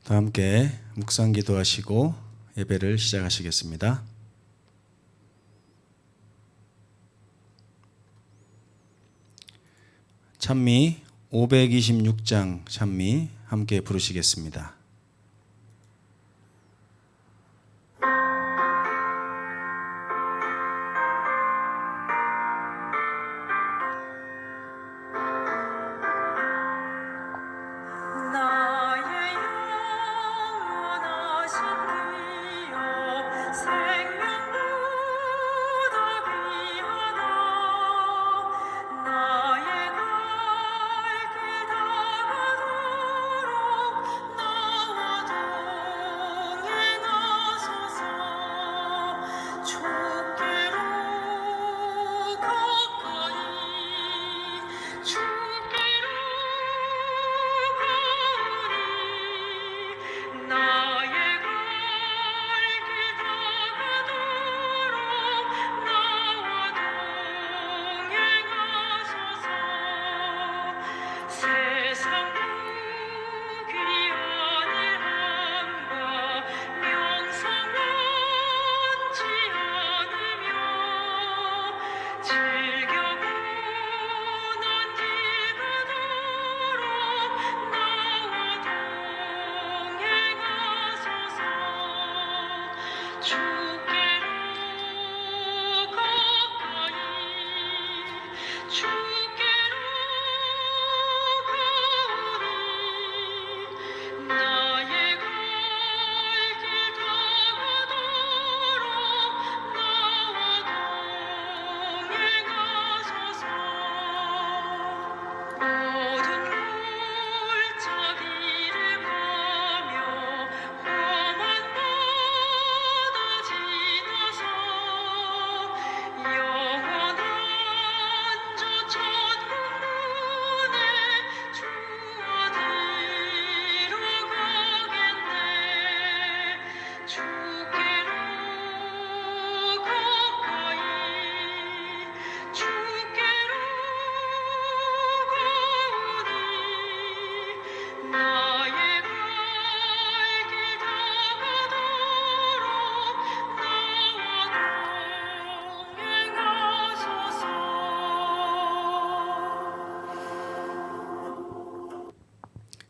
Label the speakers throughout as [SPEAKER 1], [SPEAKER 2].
[SPEAKER 1] 다 함께 묵상 기도하시고 예배를 시작하시겠습니다. 찬미 526장 찬미 함께 부르시겠습니다.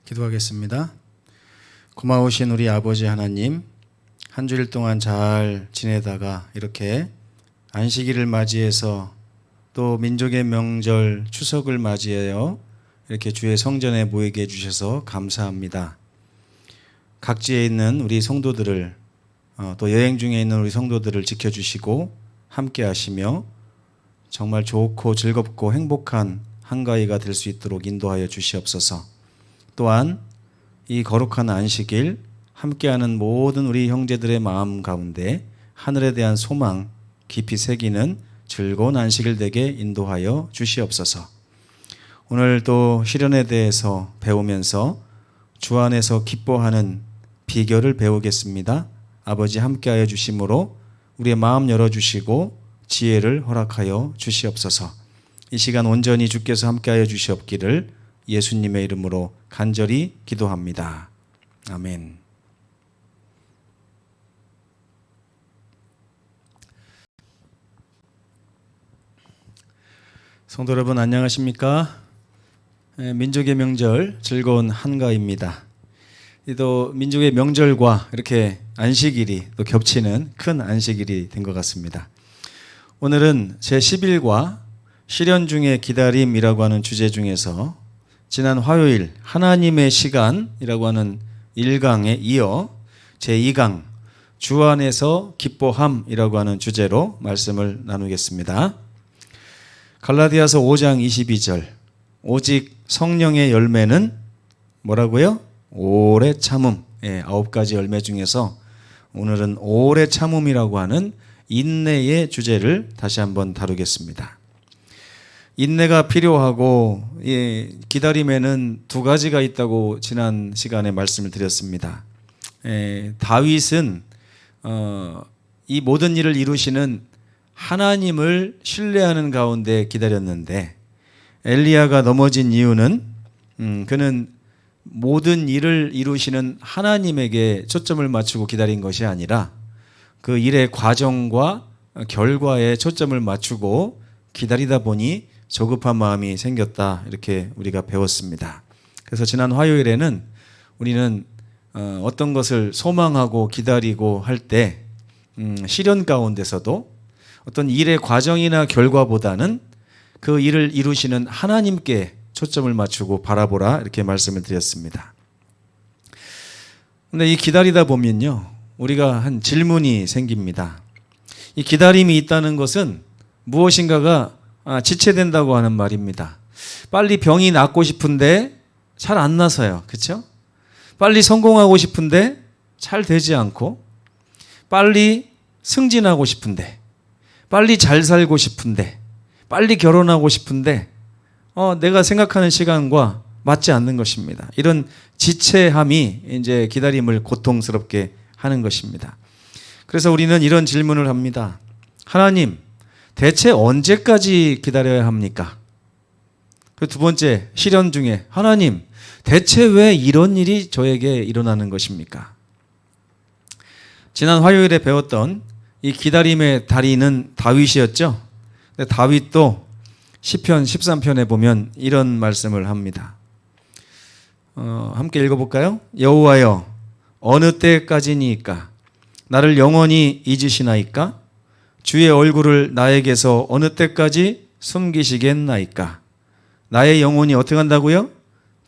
[SPEAKER 1] 기도하겠습니다. 고마우신 우리 아버지 하나님, 한 주일 동안 잘 지내다가 이렇게 안식일을 맞이해서 또 민족의 명절 추석을 맞이하여 이렇게 주의 성전에 모이게 해주셔서 감사합니다. 각지에 있는 우리 성도들을 또 여행 중에 있는 우리 성도들을 지켜주시고 함께 하시며 정말 좋고 즐겁고 행복한 한가위가 될 수 있도록 인도하여 주시옵소서. 또한 이 거룩한 안식일 함께하는 모든 우리 형제들의 마음 가운데 하늘에 대한 소망 깊이 새기는 즐거운 안식일 되게 인도하여 주시옵소서. 오늘 또 시련에 대해서 배우면서 주 안에서 기뻐하는 비결을 배우겠습니다. 아버지 함께하여 주심으로 우리의 마음 열어주시고 지혜를 허락하여 주시옵소서. 이 시간 온전히 주께서 함께하여 주시옵기를 예수님의 이름으로 간절히 기도합니다. 아멘. 성도 여러분 안녕하십니까? 민족의 명절 즐거운 한가위입니다. 또 민족의 명절과 이렇게 안식일이 또 겹치는 큰 안식일이 된 것 같습니다. 오늘은 제11과 시련 중의 기다림이라고 하는 주제 중에서 지난 화요일 하나님의 시간이라고 하는 1강에 이어 제2강 주 안에서 기뻐함이라고 하는 주제로 말씀을 나누겠습니다. 갈라디아서 5장 22절 오직 성령의 열매는 뭐라고요? 오래 참음. 9가지 열매 중에서 오늘은 오래 참음이라고 하는 인내의 주제를 다시 한번 다루겠습니다. 인내가 필요하고 기다림에는 두 가지가 있다고 지난 시간에 말씀을 드렸습니다. 다윗은 이 모든 일을 이루시는 하나님을 신뢰하는 가운데 기다렸는데 엘리야가 넘어진 이유는 그는 모든 일을 이루시는 하나님에게 초점을 맞추고 기다린 것이 아니라 그 일의 과정과 결과에 초점을 맞추고 기다리다 보니 조급한 마음이 생겼다, 이렇게 우리가 배웠습니다. 그래서 지난 화요일에는 우리는 어떤 것을 소망하고 기다리고 할 때 시련 가운데서도 어떤 일의 과정이나 결과보다는 그 일을 이루시는 하나님께 초점을 맞추고 바라보라, 이렇게 말씀을 드렸습니다. 근데 이 기다리다 보면요, 우리가 한 질문이 생깁니다. 이 기다림이 있다는 것은 무엇인가가 지체된다고 하는 말입니다. 빨리 병이 낫고 싶은데 잘 안 나서요. 그렇죠? 빨리 성공하고 싶은데 잘 되지 않고, 빨리 승진하고 싶은데, 빨리 잘 살고 싶은데, 빨리 결혼하고 싶은데 내가 생각하는 시간과 맞지 않는 것입니다. 이런 지체함이 이제 기다림을 고통스럽게 하는 것입니다. 그래서 우리는 이런 질문을 합니다. 하나님, 대체 언제까지 기다려야 합니까? 그 두 번째, 시련 중에 하나님, 대체 왜 이런 일이 저에게 일어나는 것입니까? 지난 화요일에 배웠던 이 기다림의 달인은 다윗이었죠. 다윗도 시편 13편에 보면 이런 말씀을 합니다. 함께 읽어볼까요? 여호와여, 어느 때까지니까 나를 영원히 잊으시나이까? 주의 얼굴을 나에게서 어느 때까지 숨기시겠나이까? 나의 영혼이 어떻게 한다고요?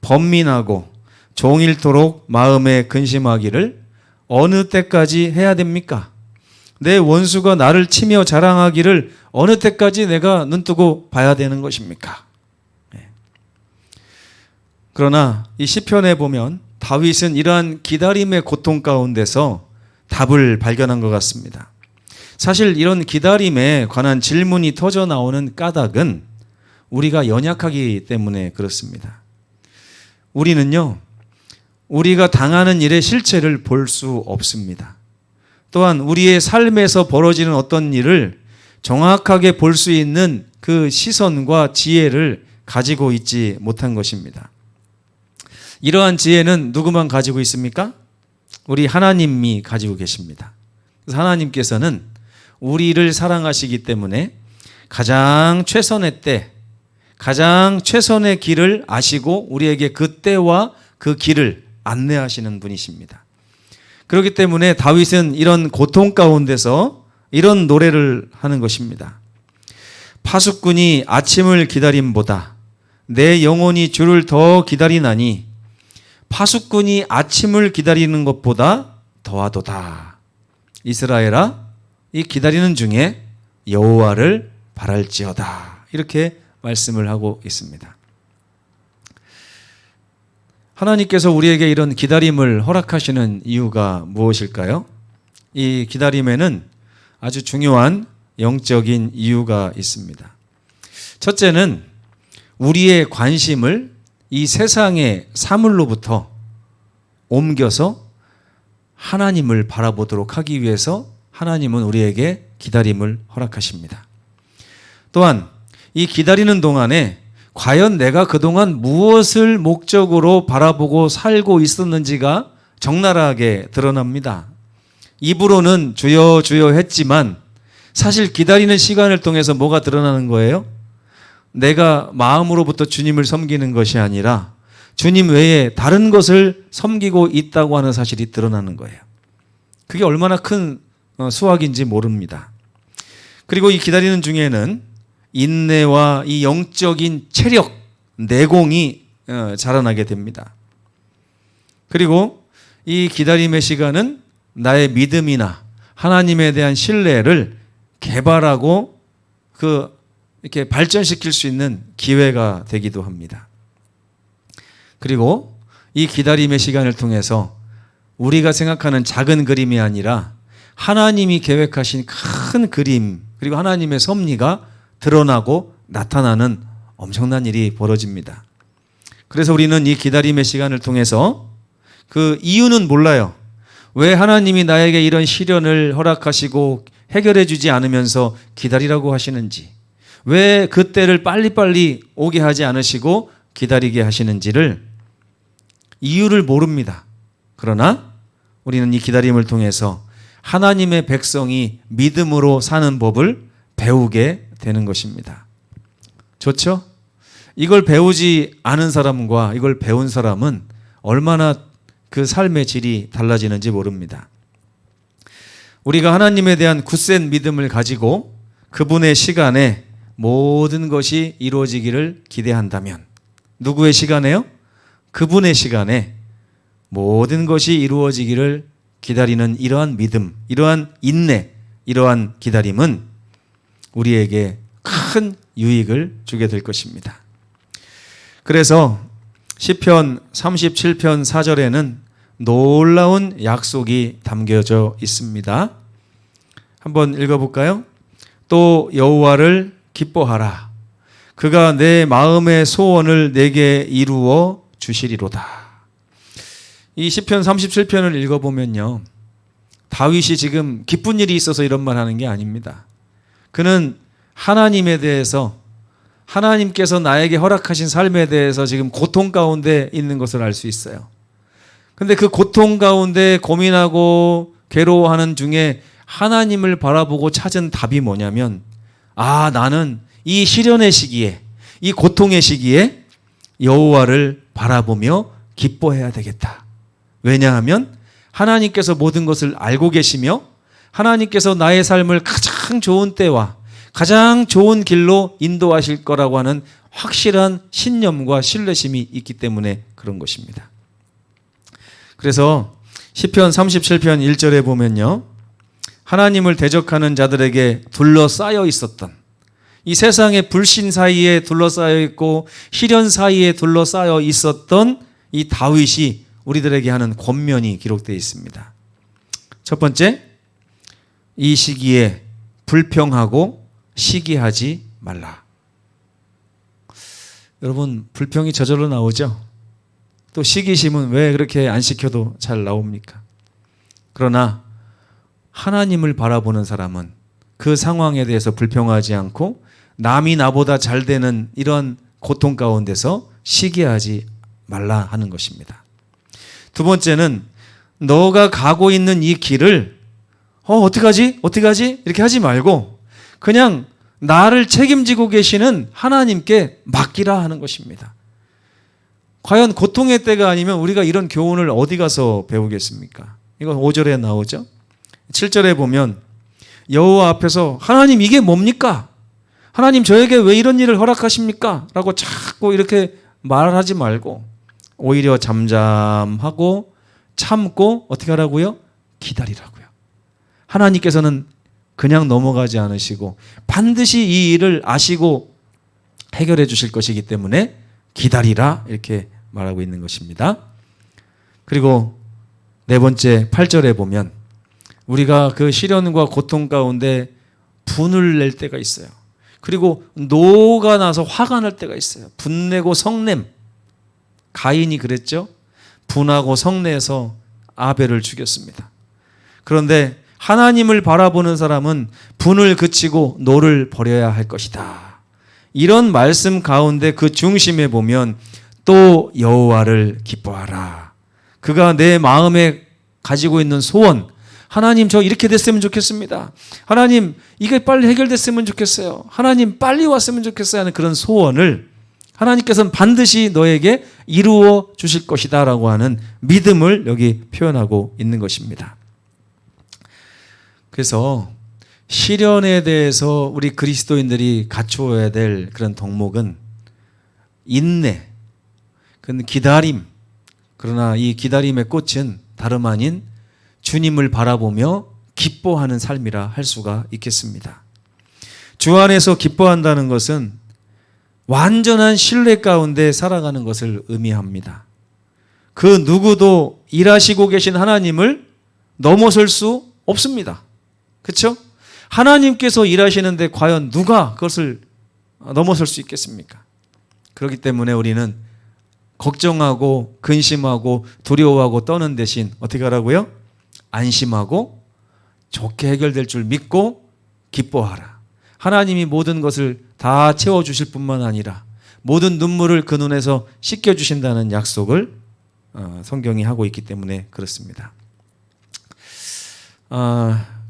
[SPEAKER 1] 번민하고 종일토록 마음에 근심하기를 어느 때까지 해야 됩니까? 내 원수가 나를 치며 자랑하기를 어느 때까지 내가 눈뜨고 봐야 되는 것입니까? 그러나 이 시편에 보면 다윗은 이러한 기다림의 고통 가운데서 답을 발견한 것 같습니다. 사실 이런 기다림에 관한 질문이 터져 나오는 까닭은 우리가 연약하기 때문에 그렇습니다. 우리는요, 우리가 당하는 일의 실체를 볼 수 없습니다. 또한 우리의 삶에서 벌어지는 어떤 일을 정확하게 볼 수 있는 그 시선과 지혜를 가지고 있지 못한 것입니다. 이러한 지혜는 누구만 가지고 있습니까? 우리 하나님이 가지고 계십니다. 그래서 하나님께서는 우리를 사랑하시기 때문에 가장 최선의 때, 가장 최선의 길을 아시고 우리에게 그 때와 그 길을 안내하시는 분이십니다. 그렇기 때문에 다윗은 이런 고통 가운데서 이런 노래를 하는 것입니다. 파수꾼이 아침을 기다림보다 내 영혼이 주를 더 기다리나니 파수꾼이 아침을 기다리는 것보다 더하도다. 이스라엘아, 이 기다리는 중에 여호와를 바랄지어다. 이렇게 말씀을 하고 있습니다. 하나님께서 우리에게 이런 기다림을 허락하시는 이유가 무엇일까요? 이 기다림에는 아주 중요한 영적인 이유가 있습니다. 첫째는 우리의 관심을 이 세상의 사물로부터 옮겨서 하나님을 바라보도록 하기 위해서 하나님은 우리에게 기다림을 허락하십니다. 또한 이 기다리는 동안에 과연 내가 그동안 무엇을 목적으로 바라보고 살고 있었는지가 적나라하게 드러납니다. 입으로는 주여 주여 했지만 사실 기다리는 시간을 통해서 뭐가 드러나는 거예요? 내가 마음으로부터 주님을 섬기는 것이 아니라 주님 외에 다른 것을 섬기고 있다고 하는 사실이 드러나는 거예요. 그게 얼마나 큰 수확인지 모릅니다. 그리고 이 기다리는 중에는 인내와 이 영적인 체력, 내공이 자라나게 됩니다. 그리고 이 기다림의 시간은 나의 믿음이나 하나님에 대한 신뢰를 개발하고 이렇게 발전시킬 수 있는 기회가 되기도 합니다. 그리고 이 기다림의 시간을 통해서 우리가 생각하는 작은 그림이 아니라 하나님이 계획하신 큰 그림, 그리고 하나님의 섭리가 드러나고 나타나는 엄청난 일이 벌어집니다. 그래서 우리는 이 기다림의 시간을 통해서 그 이유는 몰라요. 왜 하나님이 나에게 이런 시련을 허락하시고 해결해 주지 않으면서 기다리라고 하시는지, 왜 그때를 빨리빨리 오게 하지 않으시고 기다리게 하시는지를 이유를 모릅니다. 그러나 우리는 이 기다림을 통해서 하나님의 백성이 믿음으로 사는 법을 배우게 되는 것입니다. 좋죠? 이걸 배우지 않은 사람과 이걸 배운 사람은 얼마나 그 삶의 질이 달라지는지 모릅니다. 우리가 하나님에 대한 굳센 믿음을 가지고 그분의 시간에 모든 것이 이루어지기를 기대한다면, 누구의 시간에요? 그분의 시간에 모든 것이 이루어지기를 기다리는 이러한 믿음, 이러한 인내, 이러한 기다림은 우리에게 큰 유익을 주게 될 것입니다. 그래서 시편 37편 4절에는 놀라운 약속이 담겨져 있습니다. 한번 읽어볼까요? 또 여호와를 기뻐하라. 그가 내 마음의 소원을 내게 이루어 주시리로다. 이 시편 37편을 읽어보면요, 다윗이 지금 기쁜 일이 있어서 이런 말 하는 게 아닙니다. 그는 하나님에 대해서, 하나님께서 나에게 허락하신 삶에 대해서 지금 고통 가운데 있는 것을 알 수 있어요. 근데 그 고통 가운데 고민하고 괴로워하는 중에 하나님을 바라보고 찾은 답이 뭐냐면, 나는 이 시련의 시기에, 이 고통의 시기에 여호와를 바라보며 기뻐해야 되겠다. 왜냐하면 하나님께서 모든 것을 알고 계시며 하나님께서 나의 삶을 가장 좋은 때와 가장 좋은 길로 인도하실 거라고 하는 확실한 신념과 신뢰심이 있기 때문에 그런 것입니다. 그래서 시편 37편 1절에 보면요, 하나님을 대적하는 자들에게 둘러싸여 있었던, 이 세상의 불신 사이에 둘러싸여 있고 시련 사이에 둘러싸여 있었던 이 다윗이 우리들에게 하는 권면이 기록되어 있습니다. 첫 번째, 이 시기에 불평하고 시기하지 말라. 여러분, 불평이 저절로 나오죠? 또 시기심은 왜 그렇게 안 시켜도 잘 나옵니까? 그러나 하나님을 바라보는 사람은 그 상황에 대해서 불평하지 않고 남이 나보다 잘 되는 이런 고통 가운데서 시기하지 말라 하는 것입니다. 두 번째는 너가 가고 있는 이 길을 어떡하지? 이렇게 하지 말고 그냥 나를 책임지고 계시는 하나님께 맡기라 하는 것입니다. 과연 고통의 때가 아니면 우리가 이런 교훈을 어디 가서 배우겠습니까? 이건 5절에 나오죠. 7절에 보면 여호와 앞에서 하나님 이게 뭡니까? 하나님 저에게 왜 이런 일을 허락하십니까? 라고 자꾸 이렇게 말하지 말고 오히려 잠잠하고 참고 어떻게 하라고요? 기다리라고요. 하나님께서는 그냥 넘어가지 않으시고 반드시 이 일을 아시고 해결해 주실 것이기 때문에 기다리라 이렇게 말하고 있는 것입니다. 그리고 네 번째 8절에 보면 우리가 그 시련과 고통 가운데 분을 낼 때가 있어요. 그리고 노가 나서 화가 날 때가 있어요. 분내고 성냄. 가인이 그랬죠. 분하고 성내서 아벨을 죽였습니다. 그런데 하나님을 바라보는 사람은 분을 그치고 노를 버려야 할 것이다. 이런 말씀 가운데 그 중심에 보면 또 여호와를 기뻐하라. 그가 내 마음에 가지고 있는 소원, 하나님 저 이렇게 됐으면 좋겠습니다. 하나님 이게 빨리 해결됐으면 좋겠어요. 하나님 빨리 왔으면 좋겠어요 하는 그런 소원을 하나님께서는 반드시 너에게 이루어 주실 것이다 라고 하는 믿음을 여기 표현하고 있는 것입니다. 그래서 시련에 대해서 우리 그리스도인들이 갖추어야 될 그런 덕목은 인내, 그건 기다림. 그러나 이 기다림의 꽃은 다름 아닌 주님을 바라보며 기뻐하는 삶이라 할 수가 있겠습니다. 주 안에서 기뻐한다는 것은 완전한 신뢰 가운데 살아가는 것을 의미합니다. 그 누구도 일하시고 계신 하나님을 넘어설 수 없습니다. 그렇죠? 하나님께서 일하시는데 과연 누가 그것을 넘어설 수 있겠습니까? 그렇기 때문에 우리는 걱정하고 근심하고 두려워하고 떠는 대신 어떻게 하라고요? 안심하고 좋게 해결될 줄 믿고 기뻐하라. 하나님이 모든 것을 다 채워주실 뿐만 아니라 모든 눈물을 그 눈에서 씻겨주신다는 약속을 성경이 하고 있기 때문에 그렇습니다.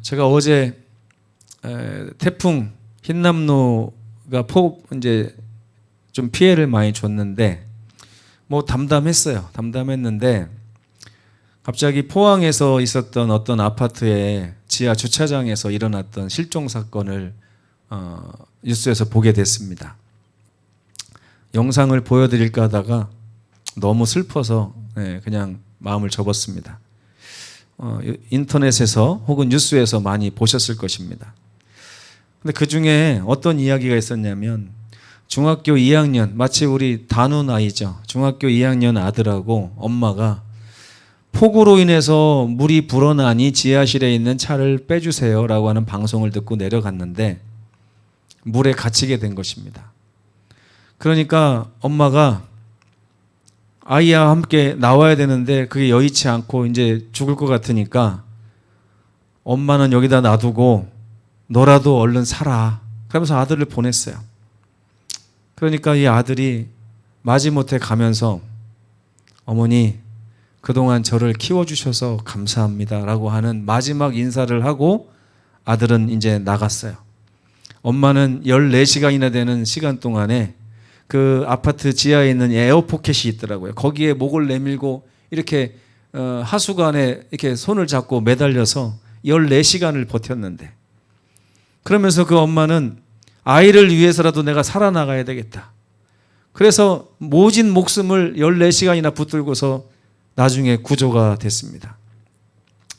[SPEAKER 1] 제가 어제 태풍 흰남노가 이제 좀 피해를 많이 줬는데 뭐 담담했는데 갑자기 포항에서 있었던 어떤 아파트의 지하 주차장에서 일어났던 실종 사건을 뉴스에서 보게 됐습니다. 영상을 보여드릴까 하다가 너무 슬퍼서 그냥 마음을 접었습니다. 인터넷에서 혹은 뉴스에서 많이 보셨을 것입니다. 근데 그 중에 어떤 이야기가 있었냐면 중학교 2학년, 마치 우리 단훈 아이죠. 중학교 2학년 아들하고 엄마가 폭우로 인해서 물이 불어나니 지하실에 있는 차를 빼주세요 라고 하는 방송을 듣고 내려갔는데 물에 갇히게 된 것입니다. 그러니까 엄마가 아이와 함께 나와야 되는데 그게 여의치 않고 이제 죽을 것 같으니까 엄마는 여기다 놔두고 너라도 얼른 살아. 그러면서 아들을 보냈어요. 그러니까 이 아들이 마지못해 가면서 어머니 그동안 저를 키워주셔서 감사합니다 라고 하는 마지막 인사를 하고 아들은 이제 나갔어요. 엄마는 14시간이나 되는 시간 동안에 그 아파트 지하에 있는 에어포켓이 있더라고요. 거기에 목을 내밀고 이렇게 하수관에 이렇게 손을 잡고 매달려서 14시간을 버텼는데 그러면서 그 엄마는 아이를 위해서라도 내가 살아나가야 되겠다. 그래서 모진 목숨을 14시간이나 붙들고서 나중에 구조가 됐습니다.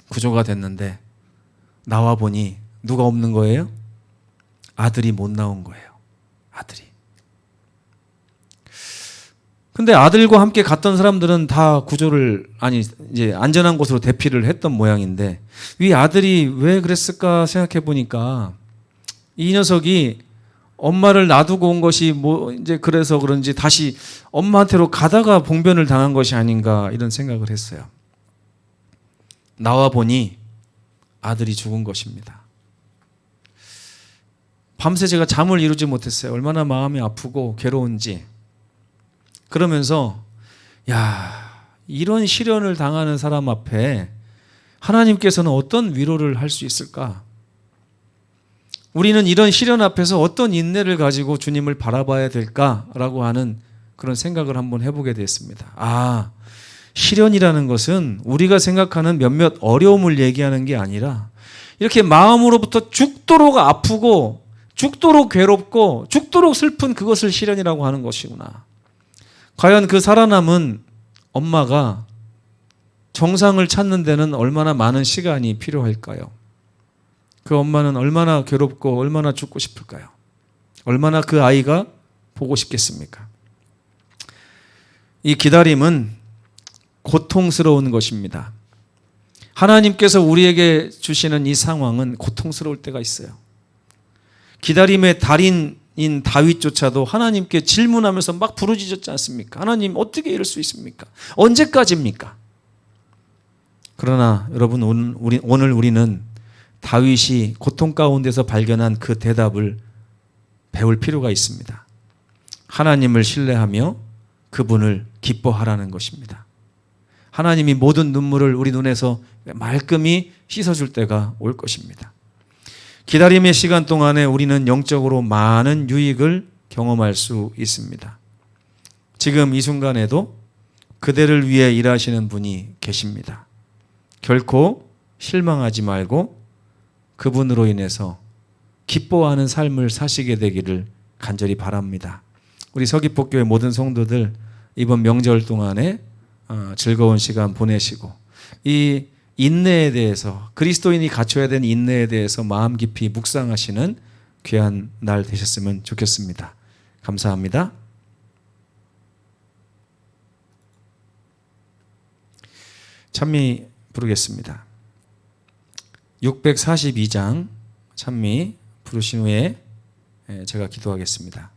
[SPEAKER 1] 구조가 됐는데 나와 보니 누가 없는 거예요? 아들이 못 나온 거예요. 아들이. 근데 아들과 함께 갔던 사람들은 다 이제 안전한 곳으로 대피를 했던 모양인데 이 아들이 왜 그랬을까 생각해 보니까 이 녀석이 엄마를 놔두고 온 것이 뭐 이제 그래서 그런지 다시 엄마한테로 가다가 봉변을 당한 것이 아닌가 이런 생각을 했어요. 나와 보니 아들이 죽은 것입니다. 밤새 제가 잠을 이루지 못했어요. 얼마나 마음이 아프고 괴로운지. 그러면서 이런 시련을 당하는 사람 앞에 하나님께서는 어떤 위로를 할 수 있을까? 우리는 이런 시련 앞에서 어떤 인내를 가지고 주님을 바라봐야 될까라고 하는 그런 생각을 한번 해보게 됐습니다. 시련이라는 것은 우리가 생각하는 몇몇 어려움을 얘기하는 게 아니라 이렇게 마음으로부터 죽도록 아프고 죽도록 괴롭고 죽도록 슬픈 그것을 시련이라고 하는 것이구나. 과연 그 살아남은 엄마가 정상을 찾는 데는 얼마나 많은 시간이 필요할까요? 그 엄마는 얼마나 괴롭고 얼마나 죽고 싶을까요? 얼마나 그 아이가 보고 싶겠습니까? 이 기다림은 고통스러운 것입니다. 하나님께서 우리에게 주시는 이 상황은 고통스러울 때가 있어요. 기다림의 달인인 다윗조차도 하나님께 질문하면서 막 부르짖었지 않습니까? 하나님 어떻게 이럴 수 있습니까? 언제까지입니까? 그러나 여러분 오늘 우리는 다윗이 고통 가운데서 발견한 그 대답을 배울 필요가 있습니다. 하나님을 신뢰하며 그분을 기뻐하라는 것입니다. 하나님이 모든 눈물을 우리 눈에서 말끔히 씻어줄 때가 올 것입니다. 기다림의 시간 동안에 우리는 영적으로 많은 유익을 경험할 수 있습니다. 지금 이 순간에도 그대를 위해 일하시는 분이 계십니다. 결코 실망하지 말고 그분으로 인해서 기뻐하는 삶을 사시게 되기를 간절히 바랍니다. 우리 서귀포교회 모든 성도들 이번 명절 동안에 즐거운 시간 보내시고 이 인내에 대해서 그리스도인이 갖춰야 되는 인내에 대해서 마음 깊이 묵상하시는 귀한 날 되셨으면 좋겠습니다. 감사합니다. 찬미 부르겠습니다. 642장 찬미 부르신 후에 제가 기도하겠습니다.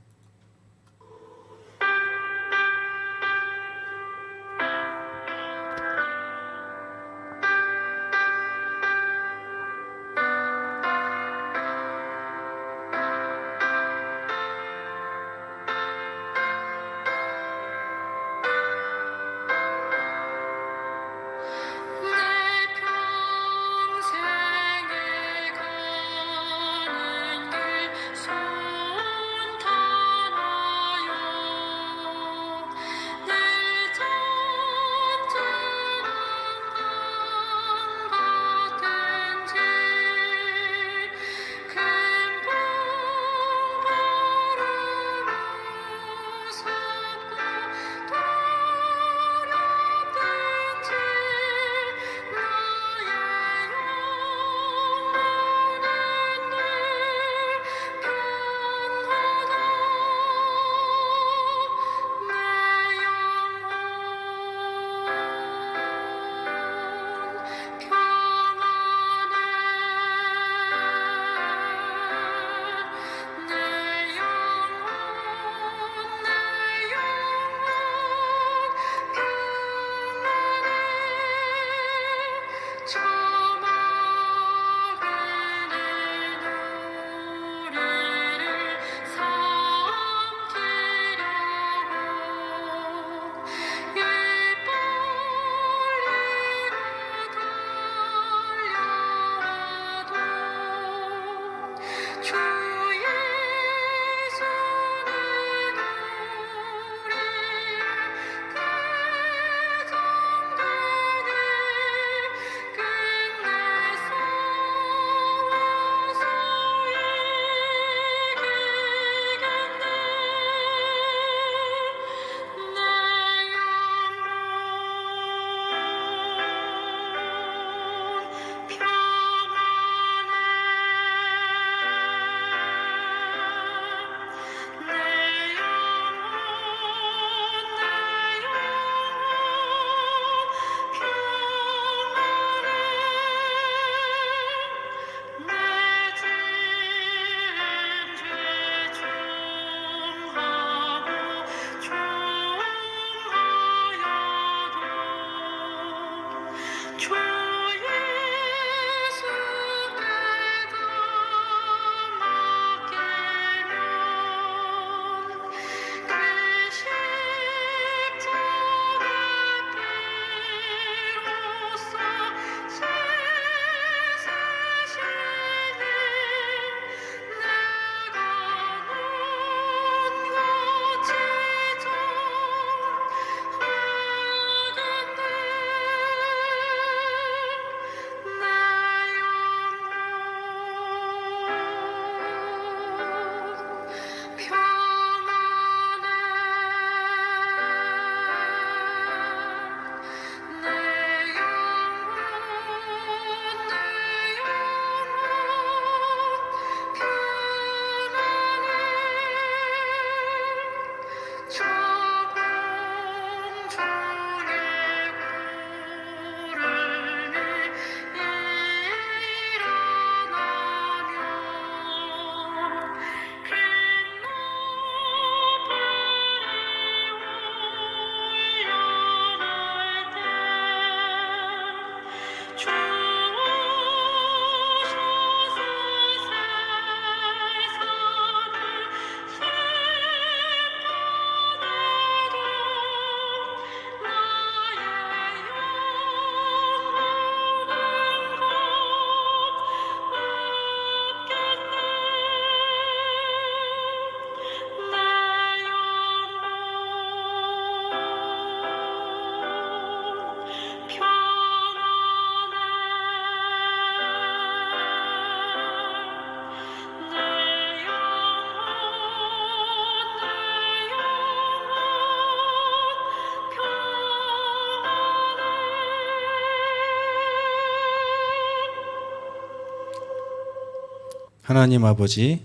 [SPEAKER 1] 하나님 아버지,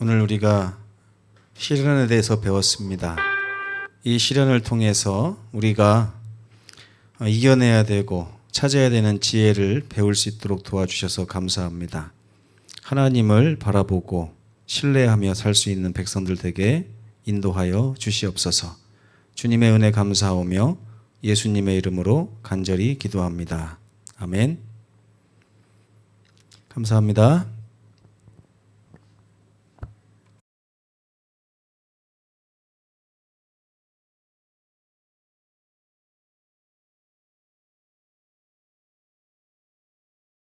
[SPEAKER 1] 오늘 우리가 시련에 대해서 배웠습니다. 이 시련을 통해서 우리가 이겨내야 되고 찾아야 되는 지혜를 배울 수 있도록 도와주셔서 감사합니다. 하나님을 바라보고 신뢰하며 살 수 있는 백성들 되게 인도하여 주시옵소서. 주님의 은혜 감사하오며 예수님의 이름으로 간절히 기도합니다. 아멘. 감사합니다.